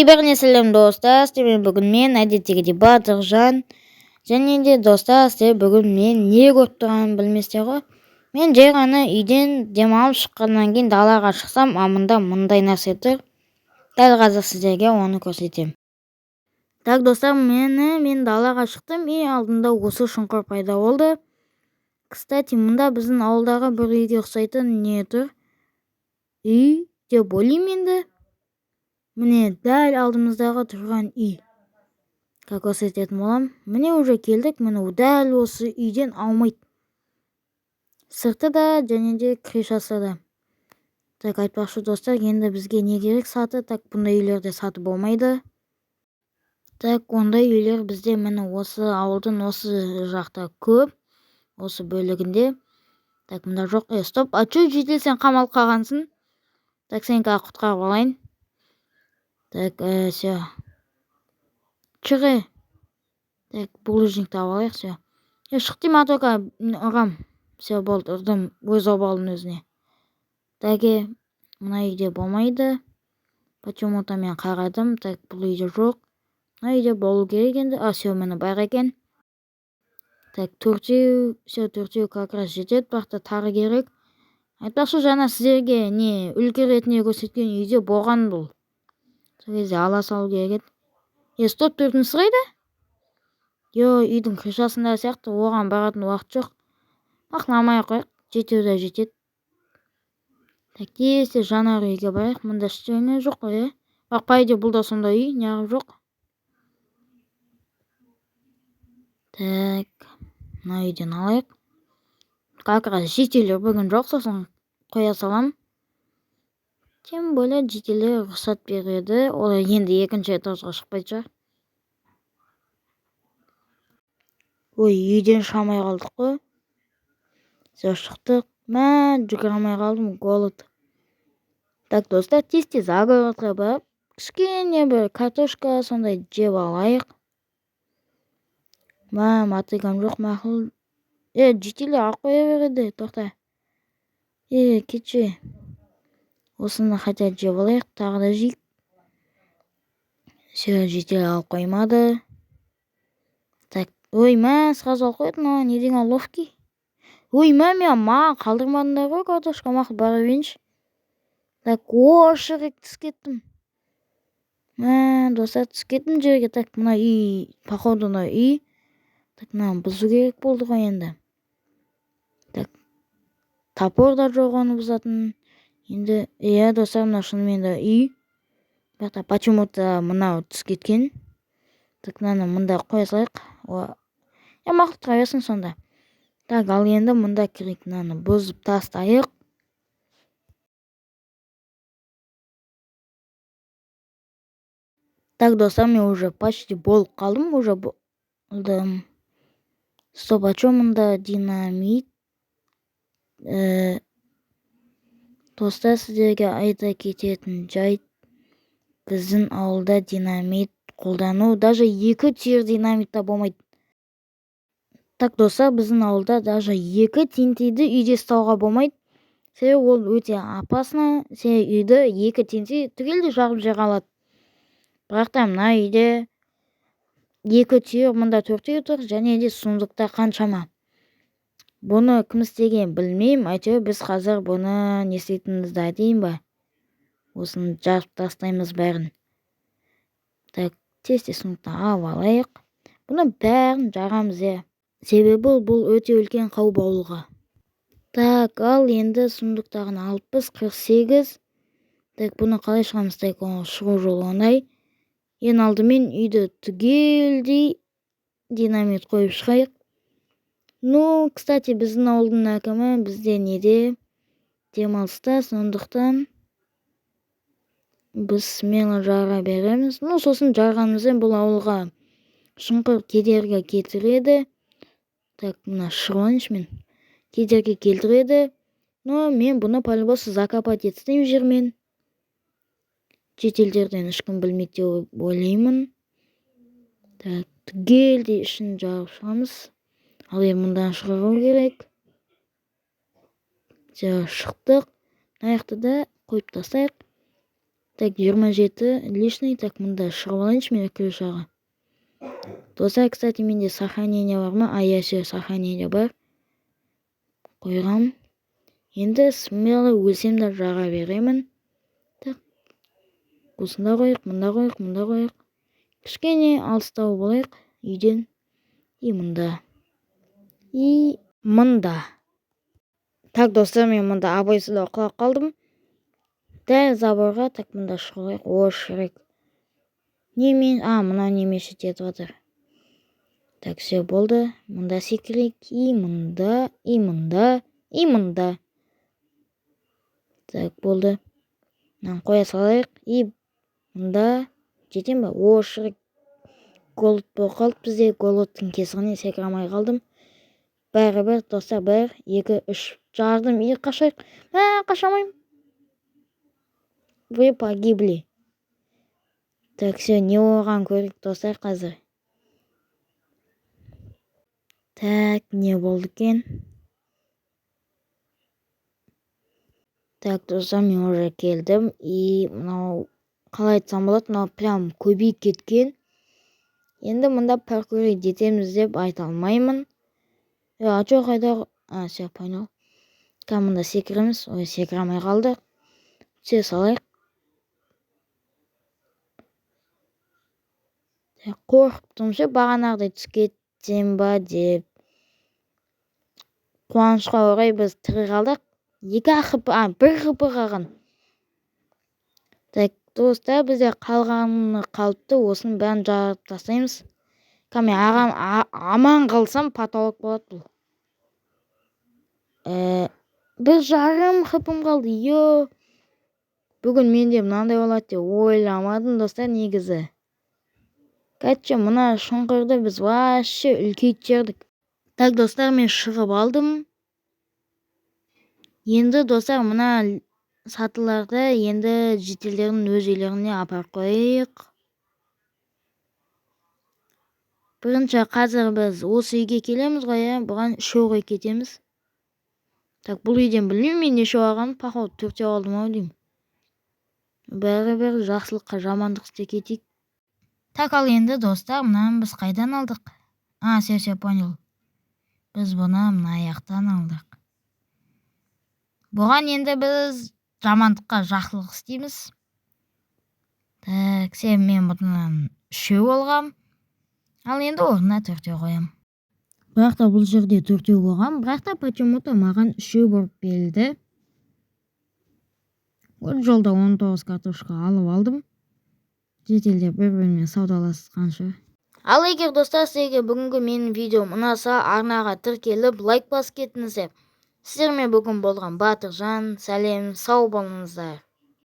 Бәріңе сәлем достар, сіздермен бүгін мен әдеттегідей Батыржан және де достар, сіздер бүгін мен не көріп тұрғанымды білмейсіздер ғой. Мен жай ғана үйден демалып шыққаннан кейін далаға шықсам, амында мындай нәрсе тұр. Дәл қазір сіздерге оны көрсетемін. Так достар, мен далаға шықтым, и алдында осы шұңқыр пайда болды. Кстати, мұнда біздің ауылдағы бір үйге ұқсайтын не тұр? Үй деп ойлаймын енді. Міне дәл алдымыздағы тұрған үй. Как көрсететін болам. Міне уже келдік, міне дәл осы үйден аумайды. Сырты да және де крышасы да. Так айтпақшы достар, енді бізге не керек саты? Так бұндай үйлерде саты болмайды. Так ондай үйлер бізде міне осы ауылдың осы жақта көп. Осы бөлігінде. Так мұнда жоқ. Стоп, чё жедел сен қамалып қалғансың? Так сен қазір құтқарып алайын. Так, все. Чығы. Так, булыжникті алайық, все. Шық деймін, только ұрам. Все, болды, ұрдым. Өз обалдың өзіне. Так, мына үйде болмайды. Почему-то мен қарадым. Так, бұл үйде жоқ. Мына үйде болу керек енді. Все, мені бар екен. Так, төртеу. Все, төртеу как раз жетеді. Бақта тары керек. Айтпақшы жаңа сіздерге не үлгі ретінде көрсеткен үйде болған бұл. Сол кезде ала салу керек еді. Стоп, төртінші қайда? Үйдің крышасында сияқты, оған баратын уақыт жоқ. Ақламай қойық, жетеуді жетеді. Так, тезде жанар үйге барайық. Мұнда ештеңе жоқ қой, Бірақ пайде бұл да сонда үй, неғып жоқ. Так, мына үйден алайық. Как раз жетелер бүгін жоқ, сосын қоя салам. Тем более жетелер рұқсат береді. Олар енді екінші этажға шықпайды шығар. Үйден шамай қалдық қой. Все, шықтық. Жүгіре алмай қалдым, голод. Так, достар, тез-тез огородқа барып, кішкене бір картошка сондай жеп алайық. Матыгам жоқ, мақұл. Жетелер алып қоя береді, тоқта. Кетші. Осыны хотя жеп алайық, тағы да жейік. Все, жетелер алып қоймады. Так, сразу алып қойдың, не деген ловкий. Маған қалдырмадыңдар ғой, картошка мақұл бара берейінші. Так, шырек түс кеттім. Достар, түс кеттім жерге. Так, мына үй, походу мына үй. Так, мынаны бұзу керек болды ғой енді. Так, топор да жоқ оны бұзатын. Енді, достар, мына шынымен де үй. Бірақ почему-то мынау түс кеткен. Так, мынаны мұнда қоя салайық. Мақұл тұра берсін сонда. Так, ал енді мұнда керек, мынаны бұзып тастайық. Так, достар, мен уже почти болып қалдым, уже болдым. Стоп, мұнда динамит? Достар, сіздерге айта кететін жайт, біздің ауылда динамит қолдану, даже 2 түйір динамитта болмайды. Так, достар, біздің ауылда даже 2 тентейді үйде ұстауға болмайды. Себебі ол өте опасно. Сен үйді 2 тентей түгелде жағып жей қалады. Бірақ та мына үйде 2 түйір, мұнда 4 тұр, және де сундықта қаншама. Бұны кім істеген білмеймін. Әйтеуір біз қазір бұны не істейтінімізді айтайын ба? Осыны жарып тастаймыз бәрін. Так, тез-тез сундықта алайық. Бұны бәрін жағамыз, Себебі бұл өте үлкен қауіп ауылға. Так, ал енді сундықтағын 60, 48. Так, бұны қалай шығамыз? Так, шығу жолы ондай. Ең алдымен үйді түгелдей динамит қойып шығайық. Кстати, біздің ауылдың әкімі бізде неде демалыста, сондықтан біз смело жара береміз. Сосын жарғанымыздан бұл ауылға шұңқыр кедергі келтіреді. Так, мына шығайыншы мен. Кедергі келтіреді. Мен бұны по-любому закопать етсем жермен. Жетелдерден ешкім білмейді деп ойлаймын. Так, түгелдей ішін жарып шығамыз. Ал мұндан шығару керек. Шықтық. Аяқты да қойып тастайық. Так, 27 лишний. Так, мында шығып алайыншы мен крышаға. Достар, кстати, менде сохранение бар ма? Я все сохранение бар. Қойғам. Енді смело өлсем де жаға беремін. Так, осында қойық, мында қойық, мында қойық. Кішкене алыстау болайық үйден. И мында. И мында. Так, достар, мен мында абайсызда құлап қалдым. Дәл заборға. Так, мында шығайық. О, шірек. Немен? Мына неме шететіп жатыр. Так, все болды. Мында секірейік. И мында, и мында, и мында. Так, болды. Қоя салайық. И мында жетем ба? О, шірек. Голод болып қалды бізде. Голодтың кесірінен секіре алмай қалдым. Бәрі, достар, 1, 2, 3. Жардым. И қашайық. Қашамайым. Вы погибли. Так, все, не болған көрейік, достар, қазір. Так, не болды екен? Так, достар, мен уже келдім. И мынау қалай айтсам болады, мынау прям көбейіп кеткен. Енді мында паркурить етеміз деп айта алмаймын. Жоқ, қайда? Все, понял. Мында секіреміз. Ой, секіре алмай қалды. Түсе салайық. Қорқыптым ше, бағанағыдай түсіп кетсем ба деп. Қуанышқа орай біз тірі қалдық. 1 хп қалған. Так, достар, бізде қалғаны қалыпты. Осының бәрін жарып тастаймыз. Мен аман қалсам патолог болады бұл. 1,5 хп'м қалды. Бүгін менде мынандай болады деп ойламадым, достар, негізі. Кәтші, мына шұңқырды біз вообще үлкейт жердік. Так, достар, мен шығып алдым. Енді, достар, мына сатыларды енді жителердің өз үйлеріне апарып қойық. Бірінші қазір біз осы үйге келеміз ғой, бұған 3 кетеміз. Так, бұл үйден білмеймін мен неше алғанын, походу 4 алдым ау деймін. Бәрі жақсылыққа жамандық істеп кетейік. Так, ал енді, достар, мұнан біз қайдан алдық? Все, понял. Біз бұны мына аяқтан алдық. Бұған енді біз жамандыққа жақсылық істейміз. Так, мен бұтынан 3 болғам. Ал енді орнына 4 қоям. Бірақ та бұл жерде 4 болғам. Бірақ та почему-то маған 3 болып берілді. Ол жолда 19 картошка алып алдым. Жетелдер бір-бірімен саудаласқан шығар. Ал егер, достар, сіздерге бүгінгі менің видеом ұнаса, арнаға тіркеліп, лайк басып кетіңіздер. Сіздермен бүгін болған Батыржан. Сәлем, сау болыңыздар.